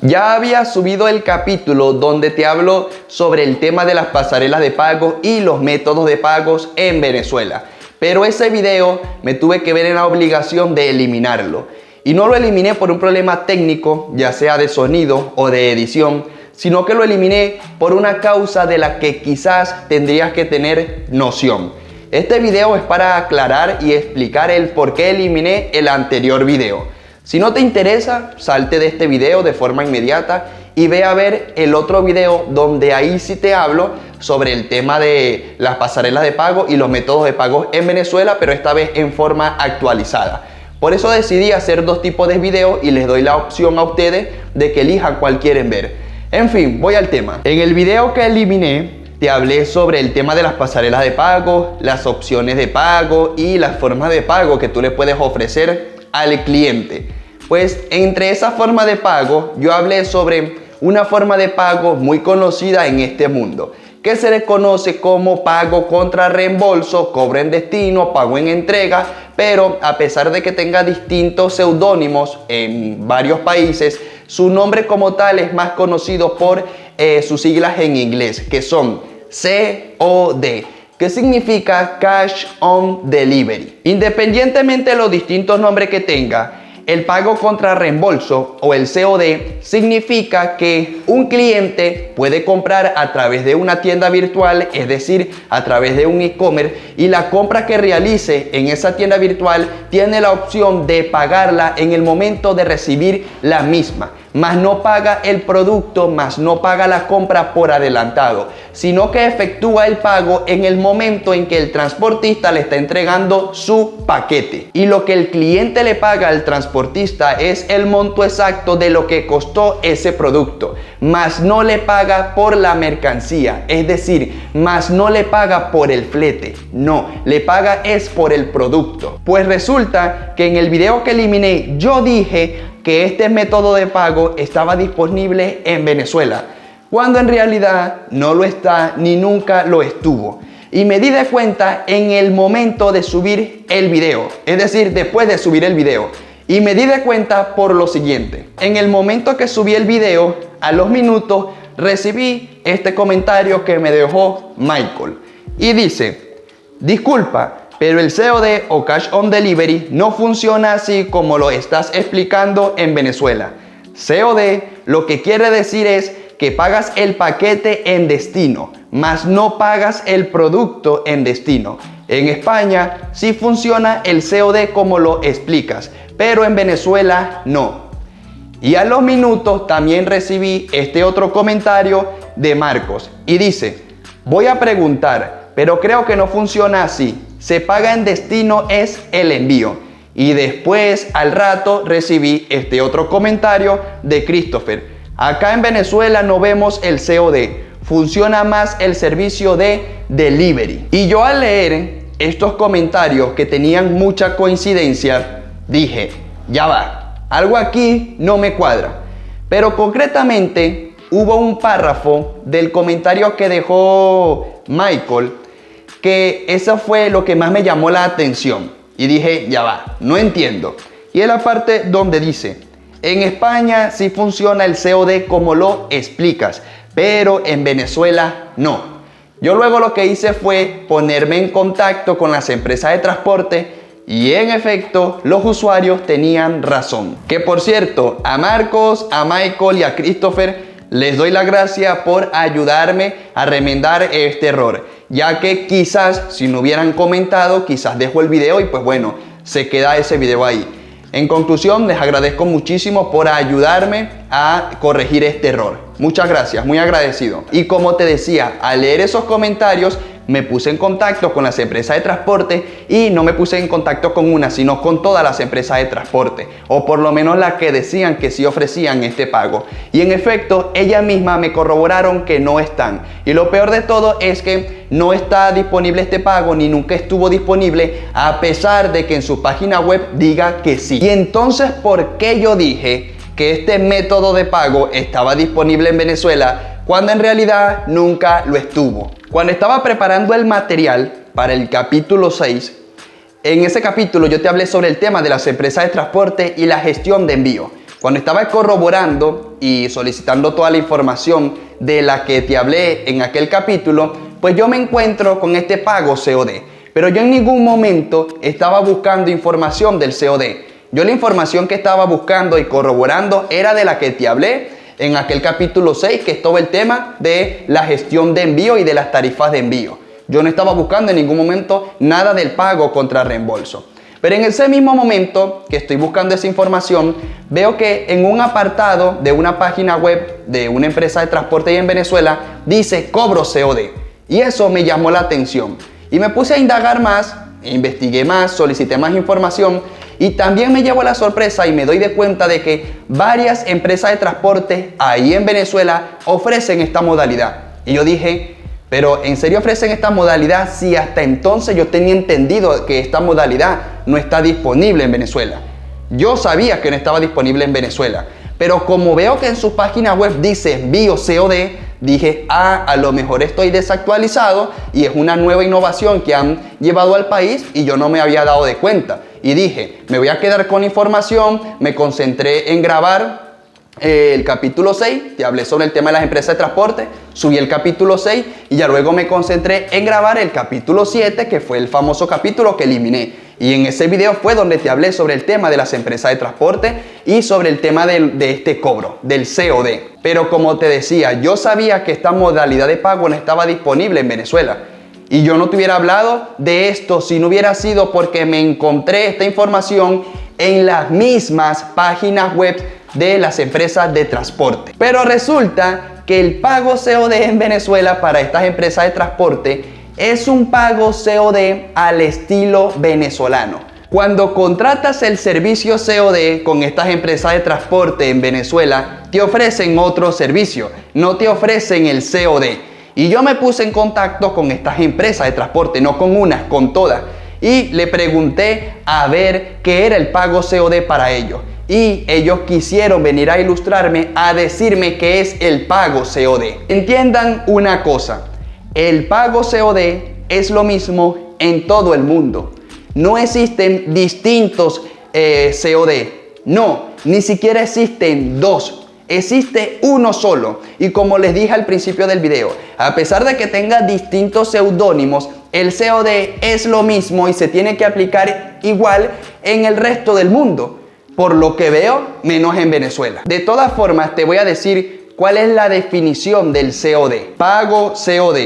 Ya había subido el capítulo donde te hablo sobre el tema de las pasarelas de pago y los métodos de pagos en Venezuela. Pero ese video me tuve que ver en la obligación de eliminarlo. Y no lo eliminé por un problema técnico, ya sea de sonido o de edición, sino que lo eliminé por una causa de la que quizás tendrías que tener noción. Este video es para aclarar y explicar el por qué eliminé el anterior video. Si no te interesa, salte de este video de forma inmediata y ve a ver el otro video donde ahí sí te hablo sobre el tema de las pasarelas de pago y los métodos de pago en Venezuela, pero esta vez en forma actualizada. Por eso decidí hacer dos tipos de videos y les doy la opción a ustedes de que elijan cuál quieren ver. En fin, voy al tema. En el video que eliminé, te hablé sobre el tema de las pasarelas de pago, las opciones de pago y las formas de pago que tú le puedes ofrecer al cliente. Pues entre esas formas de pago yo hablé sobre una forma de pago muy conocida en este mundo que se le conoce como pago contra reembolso, cobro en destino, pago en entrega, pero a pesar de que tenga distintos seudónimos en varios países, su nombre como tal es más conocido por sus siglas en inglés, que son COD, que significa Cash on Delivery. Independientemente de los distintos nombres que tenga, el pago contra reembolso o el COD significa que un cliente puede comprar a través de una tienda virtual, es decir, a través de un e-commerce, y la compra que realice en esa tienda virtual tiene la opción de pagarla en el momento de recibir la misma. Más no paga el producto, más no paga la compra por adelantado, sino que efectúa el pago en el momento en que el transportista le está entregando su paquete. Y lo que el cliente le paga al transportista es el monto exacto de lo que costó ese producto, más no le paga por la mercancía, es decir, más no le paga por el flete, no, le paga es por el producto. Pues resulta que en el video que eliminé yo dije que este método de pago estaba disponible en Venezuela, cuando en realidad no lo está ni nunca lo estuvo. Y me di de cuenta en el momento de subir el video, es decir, después de subir el video. Y me di de cuenta por lo siguiente: en el momento que subí el video, a los minutos, recibí este comentario que me dejó Michael. Y dice: disculpa, pero el COD o Cash on Delivery no funciona así como lo estás explicando en Venezuela. COD lo que quiere decir es que pagas el paquete en destino, mas no pagas el producto en destino. En España sí funciona el COD como lo explicas, pero en Venezuela no. Y a los minutos también recibí este otro comentario de Marcos y dice: voy a preguntar, pero creo que no funciona así. Se paga en destino es el envío. Y después al rato recibí este otro comentario de Christopher: acá en Venezuela no vemos el COD, funciona más el servicio de delivery. Y yo al leer estos comentarios que tenían mucha coincidencia, dije: ya va, algo aquí no me cuadra. Pero concretamente hubo un párrafo del comentario que dejó Michael, que eso fue lo que más me llamó la atención. Y dije: ya va, no entiendo. Y es la parte donde dice: en España sí funciona el COD como lo explicas, pero en Venezuela no. Yo luego lo que hice fue ponerme en contacto con las empresas de transporte y en efecto los usuarios tenían razón. Que por cierto, a Marcos, a Michael y a Christopher les doy las gracias por ayudarme a remendar este error, ya que quizás si no hubieran comentado, quizás dejo el video y pues bueno, se queda ese video ahí. En conclusión, les agradezco muchísimo por ayudarme a corregir este error. Muchas gracias, muy agradecido. Y como te decía, al leer esos comentarios me puse en contacto con las empresas de transporte y no me puse en contacto con una, sino con todas las empresas de transporte, o por lo menos las que decían que sí ofrecían este pago. Y en efecto, ellas mismas me corroboraron que no están. Y lo peor de todo es que no está disponible este pago, ni nunca estuvo disponible, a pesar de que en su página web diga que sí. Y entonces, ¿por qué yo dije que este método de pago estaba disponible en Venezuela cuando en realidad nunca lo estuvo? Cuando estaba preparando el material para el capítulo 6, en ese capítulo yo te hablé sobre el tema de las empresas de transporte y la gestión de envío. Cuando estaba corroborando y solicitando toda la información de la que te hablé en aquel capítulo, pues yo me encuentro con este pago COD. Pero yo en ningún momento estaba buscando información del COD. Yo la información que estaba buscando y corroborando era de la que te hablé en aquel capítulo 6, que es todo el tema de la gestión de envío y de las tarifas de envío. Yo no estaba buscando en ningún momento nada del pago contra reembolso. Pero en ese mismo momento que estoy buscando esa información, veo que en un apartado de una página web de una empresa de transporte ahí en Venezuela, dice cobro COD. Y eso me llamó la atención. Y me puse a indagar más, investigué más, solicité más información y también me llevo la sorpresa y me doy de cuenta de que varias empresas de transporte ahí en Venezuela ofrecen esta modalidad. Y yo dije, pero ¿en serio ofrecen esta modalidad si hasta entonces yo tenía entendido que esta modalidad no está disponible en Venezuela? Yo sabía que no estaba disponible en Venezuela, pero como veo que en su página web dice envío COD, dije, a lo mejor estoy desactualizado y es una nueva innovación que han llevado al país y yo no me había dado de cuenta. Y dije, me voy a quedar con información, me concentré en grabar el capítulo 6, te hablé sobre el tema de las empresas de transporte, subí el capítulo 6 y ya luego me concentré en grabar el capítulo 7, que fue el famoso capítulo que eliminé. Y en ese video fue donde te hablé sobre el tema de las empresas de transporte y sobre el tema de este cobro, del COD. Pero como te decía, yo sabía que esta modalidad de pago no estaba disponible en Venezuela. Y yo no te hubiera hablado de esto si no hubiera sido porque me encontré esta información en las mismas páginas web de las empresas de transporte. Pero resulta que el pago COD en Venezuela para estas empresas de transporte es un pago COD al estilo venezolano. Cuando contratas el servicio COD con estas empresas de transporte en Venezuela, te ofrecen otro servicio, no te ofrecen el COD. Y yo me puse en contacto con estas empresas de transporte, no con unas, con todas. Y le pregunté a ver qué era el pago COD para ellos. Y ellos quisieron venir a ilustrarme, a decirme qué es el pago COD. Entiendan una cosa, el pago COD es lo mismo en todo el mundo. No existen distintos COD. No, ni siquiera existen dos. Existe uno solo. Y como les dije al principio del video, a pesar de que tenga distintos seudónimos, el COD es lo mismo y se tiene que aplicar igual en el resto del mundo. Por lo que veo, menos en Venezuela. De todas formas, te voy a decir cuál es la definición del COD. Pago COD.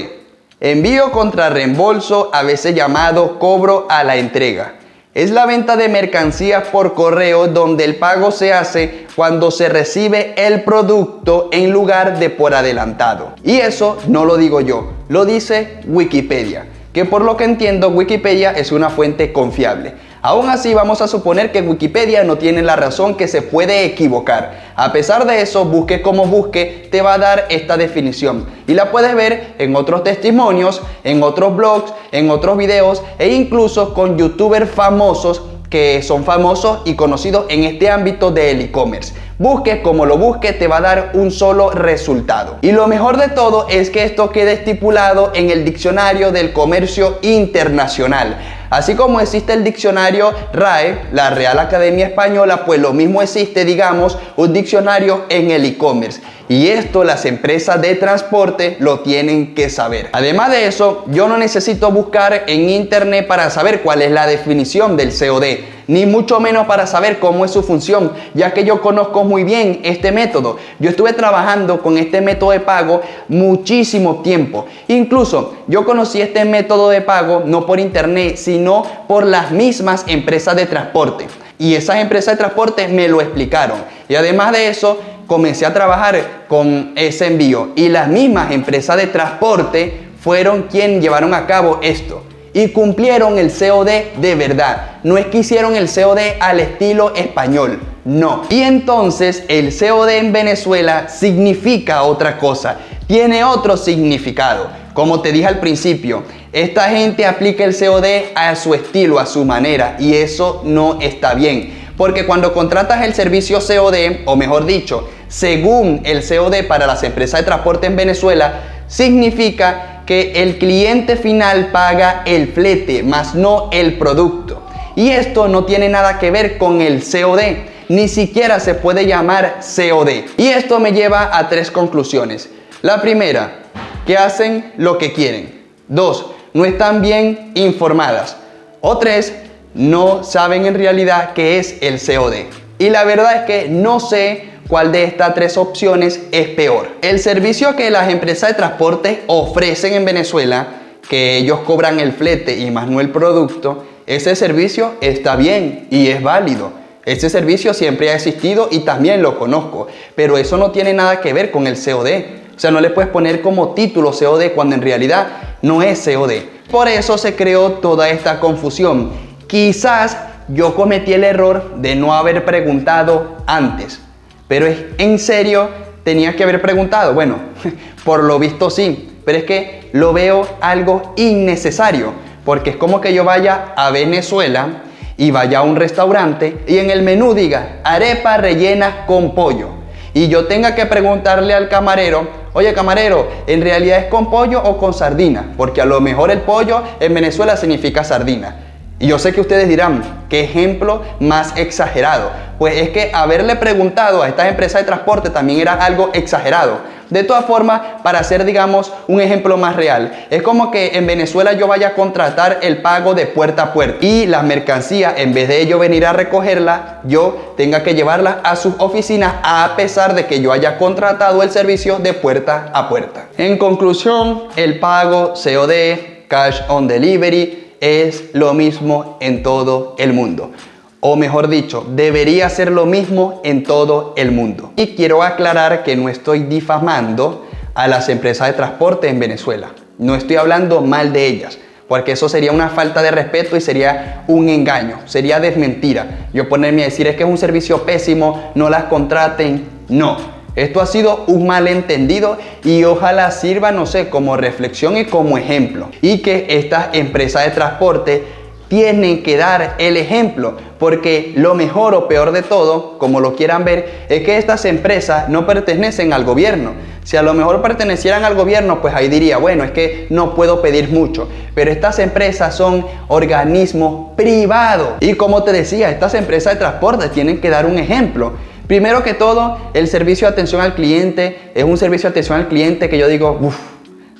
Envío contra reembolso, a veces llamado cobro a la entrega. Es la venta de mercancías por correo donde el pago se hace cuando se recibe el producto en lugar de por adelantado. Y eso no lo digo yo, lo dice Wikipedia, que por lo que entiendo Wikipedia es una fuente confiable. Aún así vamos a suponer que Wikipedia no tiene la razón, que se puede equivocar. A pesar de eso, busque como busque, te va a dar esta definición. Y la puedes ver en otros testimonios, en otros blogs, en otros videos e incluso con youtubers famosos que son famosos y conocidos en este ámbito del e-commerce. Busque como lo busque, te va a dar un solo resultado. Y lo mejor de todo es que esto queda estipulado en el diccionario del comercio internacional. Así como existe el diccionario RAE, la Real Academia Española, pues lo mismo existe, digamos, un diccionario en el e-commerce. Y esto las empresas de transporte lo tienen que saber. Además de eso, yo no necesito buscar en internet para saber cuál es la definición del COD, ni mucho menos para saber cómo es su función, ya que yo conozco muy bien este método. Yo estuve trabajando con este método de pago muchísimo tiempo. Incluso yo conocí este método de pago no por internet, sino por las mismas empresas de transporte. Y esas empresas de transporte me lo explicaron. Y además de eso, comencé a trabajar con ese envío. Y las mismas empresas de transporte fueron quienes llevaron a cabo esto. Y cumplieron el COD de verdad. No es que hicieron el COD al estilo español. No. Y entonces el COD en Venezuela significa otra cosa. Tiene otro significado. Como te dije al principio, esta gente aplica el COD a su estilo, a su manera. Y eso no está bien. Porque cuando contratas el servicio COD, o mejor dicho, según el COD para las empresas de transporte en Venezuela, significa que el cliente final paga el flete, más no el producto. Y esto no tiene nada que ver con el COD. ni siquiera se puede llamar COD. Y esto me lleva a 3 conclusiones. La primera, que hacen lo que quieren. 2, no están bien informadas. O 3, no saben en realidad qué es el COD. Y la verdad es que no sé cuál de estas 3 opciones es peor. El servicio que las empresas de transporte ofrecen en Venezuela, que ellos cobran el flete y más no el producto, ese servicio está bien y es válido. Ese servicio siempre ha existido y también lo conozco, pero eso no tiene nada que ver con el COD. O sea, no le puedes poner como título COD cuando en realidad no es COD. Por eso se creó toda esta confusión. Quizás yo cometí el error de no haber preguntado antes, pero en serio tenía que haber preguntado. Bueno, por lo visto sí, pero es que lo veo algo innecesario, porque es como que yo vaya a Venezuela y vaya a un restaurante y en el menú diga arepa rellena con pollo y yo tenga que preguntarle al camarero: oye camarero, ¿en realidad es con pollo o con sardina? Porque a lo mejor el pollo en Venezuela significa sardina. Y yo sé que ustedes dirán, ¿qué ejemplo más exagerado? Pues es que haberle preguntado a estas empresas de transporte también era algo exagerado. De todas formas, para hacer, digamos, un ejemplo más real, es como que en Venezuela yo vaya a contratar el pago de puerta a puerta y las mercancías, en vez de yo venir a recogerla, yo tenga que llevarlas a sus oficinas a pesar de que yo haya contratado el servicio de puerta a puerta. En conclusión, el pago COD, Cash on Delivery, es lo mismo en todo el mundo. O mejor dicho, debería ser lo mismo en todo el mundo. Y quiero aclarar que no estoy difamando a las empresas de transporte en Venezuela. No estoy hablando mal de ellas, porque eso sería una falta de respeto y sería un engaño, sería desmentira. Yo ponerme a decir es que es un servicio pésimo, no las contraten. No. Esto ha sido un malentendido y ojalá sirva, no sé, como reflexión y como ejemplo. Y que estas empresas de transporte tienen que dar el ejemplo, porque lo mejor o peor de todo, como lo quieran ver, es que estas empresas no pertenecen al gobierno. Si a lo mejor pertenecieran al gobierno, pues ahí diría, bueno, es que no puedo pedir mucho. Pero estas empresas son organismos privados. Y como te decía, estas empresas de transporte tienen que dar un ejemplo. Primero que todo, el servicio de atención al cliente es un servicio de atención al cliente que yo digo,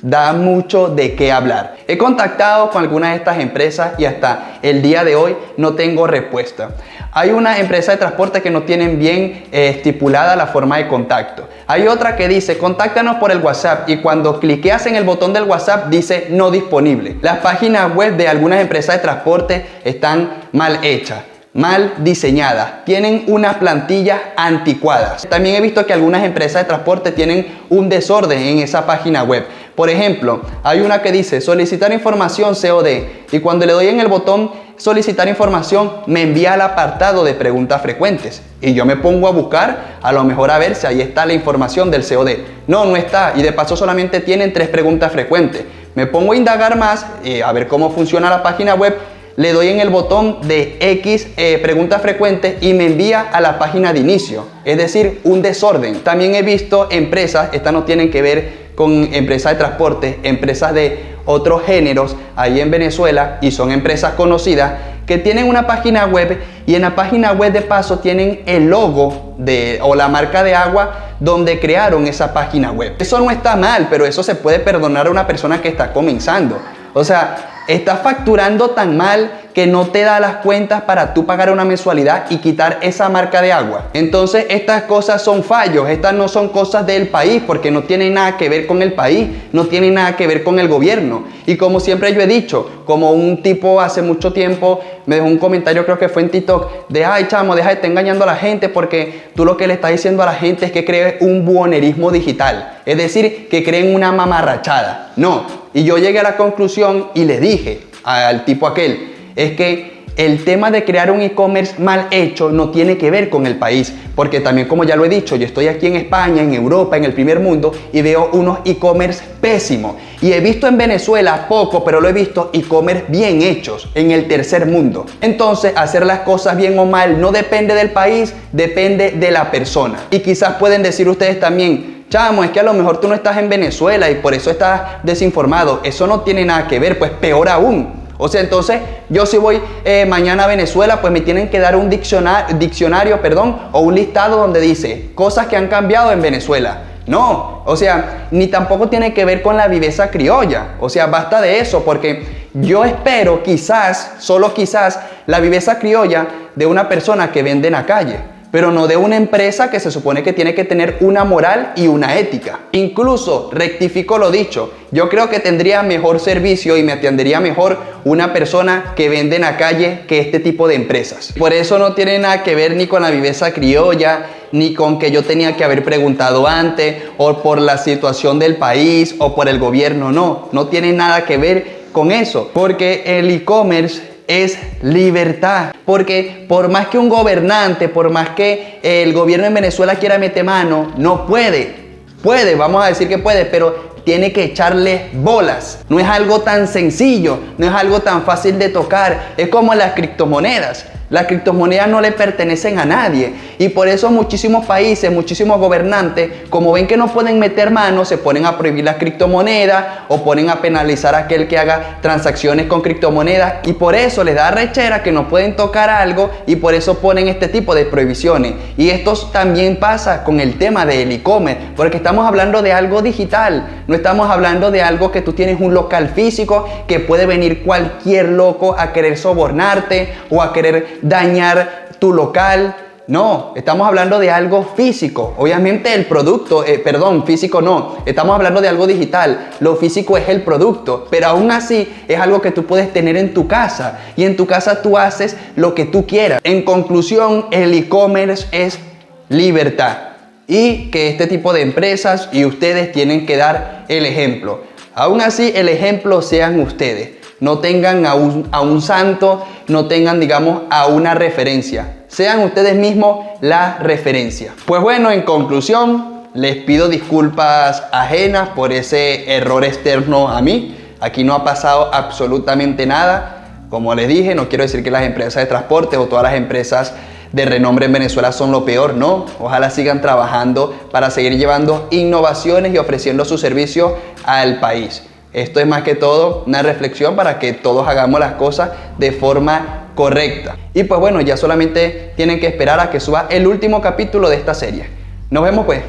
da mucho de qué hablar. He contactado con algunas de estas empresas y hasta el día de hoy no tengo respuesta. Hay una empresa de transporte que no tienen bien estipulada la forma de contacto. Hay otra que dice, contáctanos por el WhatsApp, y cuando cliqueas en el botón del WhatsApp dice no disponible. Las páginas web de algunas empresas de transporte están mal hechas, mal diseñadas, tienen unas plantillas anticuadas. También he visto que algunas empresas de transporte tienen un desorden en esa página web. Por ejemplo, hay una que dice solicitar información COD y cuando le doy en el botón solicitar información me envía al apartado de preguntas frecuentes y yo me pongo a buscar, a lo mejor a ver si ahí está la información del COD. No está, y de paso solamente tienen 3 preguntas frecuentes. Me pongo a indagar más, a ver cómo funciona la página web. Le doy en el botón de X preguntas frecuentes y me envía a la página de inicio, es decir, un desorden. También he visto empresas, estas no tienen que ver con empresas de transporte, empresas de otros géneros ahí en Venezuela y son empresas conocidas que tienen una página web y en la página web de paso tienen el logo o la marca de agua donde crearon esa página web. Eso no está mal, pero eso se puede perdonar a una persona que está comenzando. O sea, estás facturando tan mal que no te da las cuentas para tú pagar una mensualidad y quitar esa marca de agua. Entonces estas cosas son fallos, estas no son cosas del país porque no tienen nada que ver con el país, no tienen nada que ver con el gobierno. Y como siempre yo he dicho, como un tipo hace mucho tiempo me dejó un comentario, creo que fue en TikTok, de ay chamo, deja de estar engañando a la gente porque tú lo que le estás diciendo a la gente es que cree un buonerismo digital, es decir, que creen una mamarrachada. No, y yo llegué a la conclusión y le dije al tipo aquel, es que el tema de crear un e-commerce mal hecho no tiene que ver con el país, porque también como ya lo he dicho, yo estoy aquí en España, en Europa, en el primer mundo y veo unos e-commerce pésimos y he visto en Venezuela poco, pero lo he visto e-commerce bien hechos en el tercer mundo. Entonces hacer las cosas bien o mal no depende del país, depende de la persona. Y quizás pueden decir ustedes también, chamo, es que a lo mejor tú no estás en Venezuela y por eso estás desinformado. Eso no tiene nada que ver, pues peor aún. O sea, entonces yo si voy mañana a Venezuela, pues me tienen que dar un diccionario, o un listado donde dice cosas que han cambiado en Venezuela. No, o sea, ni tampoco tiene que ver con la viveza criolla. O sea, basta de eso, porque yo espero quizás, solo quizás, la viveza criolla de una persona que vende en la calle, pero no de una empresa que se supone que tiene que tener una moral y una ética. Incluso, rectifico lo dicho, yo creo que tendría mejor servicio y me atendería mejor una persona que vende en la calle que este tipo de empresas. Por eso no tiene nada que ver ni con la viveza criolla, ni con que yo tenía que haber preguntado antes, o por la situación del país, o por el gobierno. No tiene nada que ver con eso, porque el e-commerce es libertad. Porque por más que un gobernante, por más que el gobierno en Venezuela quiera meter mano, no puede. Puede, vamos a decir que puede, pero tiene que echarle bolas. No es algo tan sencillo, no es algo tan fácil de tocar. Es como las criptomonedas. Las criptomonedas no le pertenecen a nadie y por eso muchísimos países, muchísimos gobernantes, como ven que no pueden meter mano, se ponen a prohibir las criptomonedas o ponen a penalizar a aquel que haga transacciones con criptomonedas y por eso les da rechera que no pueden tocar algo y por eso ponen este tipo de prohibiciones. Y esto también pasa con el tema del e-commerce, porque estamos hablando de algo digital, no estamos hablando de algo que tú tienes un local físico que puede venir cualquier loco a querer sobornarte o a querer dañar tu local. No, estamos hablando de algo físico. Obviamente el producto, físico no. Estamos hablando de algo digital. Lo físico es el producto, pero aún así es algo que tú puedes tener en tu casa. Y en tu casa tú haces lo que tú quieras. En conclusión, el e-commerce es libertad. Y que este tipo de empresas y ustedes tienen que dar el ejemplo. Aún así, el ejemplo sean ustedes. No tengan a un santo, no tengan, digamos, a una referencia. Sean ustedes mismos la referencia. Pues bueno, en conclusión, les pido disculpas ajenas por ese error externo a mí. Aquí no ha pasado absolutamente nada. Como les dije, no quiero decir que las empresas de transporte o todas las empresas de renombre en Venezuela son lo peor, no. Ojalá sigan trabajando para seguir llevando innovaciones y ofreciendo sus servicios al país. Esto es más que todo una reflexión para que todos hagamos las cosas de forma correcta. Y pues bueno, ya solamente tienen que esperar a que suba el último capítulo de esta serie. Nos vemos pues.